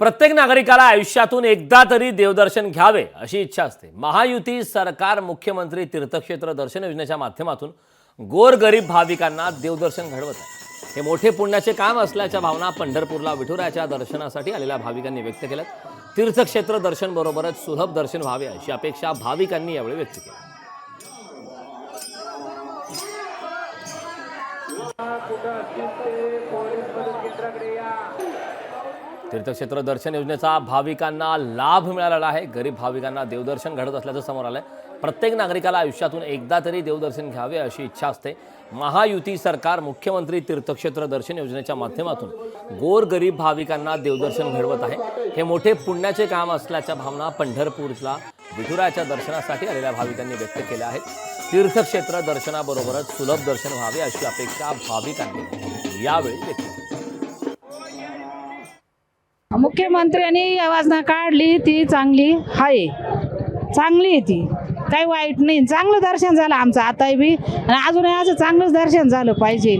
प्रत्येक नागरिकाला आयुष्यातून एकदा तरी देवदर्शन घ्यावे अशी इच्छा असते। महायुती सरकार मुख्यमंत्री तीर्थक्षेत्र दर्शन योजनेच्या माध्यमातून गोरगरीब भाविकांना देवदर्शन घडवत आहे। हे मोठे पुण्याचे काम असल्याच्या भावना पंढरपूरला विठुरायाच्या दर्शनासाठी आलेल्या भाविकांनी व्यक्त केल्यात। तीर्थक्षेत्र दर्शन बरोबरच सुलभ दर्शन व्हावे अशी अपेक्षा भाविकांनी यावेळी व्यक्त केली। तीर्थक्षेत्र दर्शन योजनेचा भाविकांना लाभ मिळालेला आहे। गरीब भाविकांना देवदर्शन घडत असल्याचं समोर आलंय। प्रत्येक नागरिकाला आयुष्यातून एकदा तरी देवदर्शन घ्यावे अशी इच्छा असते। महायुती सरकार मुख्यमंत्री तीर्थक्षेत्र दर्शन योजनेच्या माध्यमातून गोरगरीब भाविकांना देवदर्शन घडवत आहे। हे मोठे पुण्याचे काम असल्याच्या भावना पंढरपूरला विठुरायाच्या दर्शनासाठी आलेल्या भाविकांनी व्यक्त केल्या आहेत। तीर्थक्षेत्र दर्शनाबरोबरच सुलभ दर्शन व्हावे अशी अपेक्षा भाविकांनी यावेळी व्यक्त केली। मुख्यमंत्र्यांनी योजना काढली ती चांगली आहे, चांगली आहे ती, काही वाईट नाही। चांगलं दर्शन झालं आमचं आता बी आणि अजूनही असं चांगलंच दर्शन झालं पाहिजे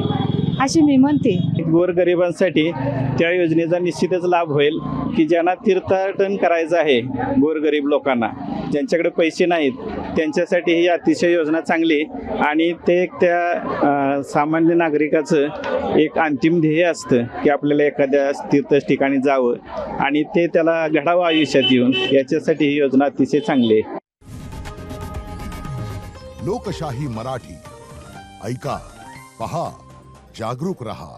अशी मी म्हणते। गोरगरिबांसाठी त्या योजनेचा निश्चितच लाभ होईल की ज्यांना तीर्थाटन करायचं आहे, गोरगरीब लोकांना ज्यांच्याकडे पैसे नाहीत त्यांच्यासाठी ही अतिशय योजना चांगली आणि ते एक त्या सामान्य नागरिकाचं एक अंतिम ध्येय असतं की आपल्याला एखाद्या तीर्थ ठिकाणी जावं आणि ते त्याला घडावं आयुष्यात येऊन, याच्यासाठी ही योजना अतिशय चांगली आहे। लोकशाही मराठी ऐका, पहा, जागरूक रहा।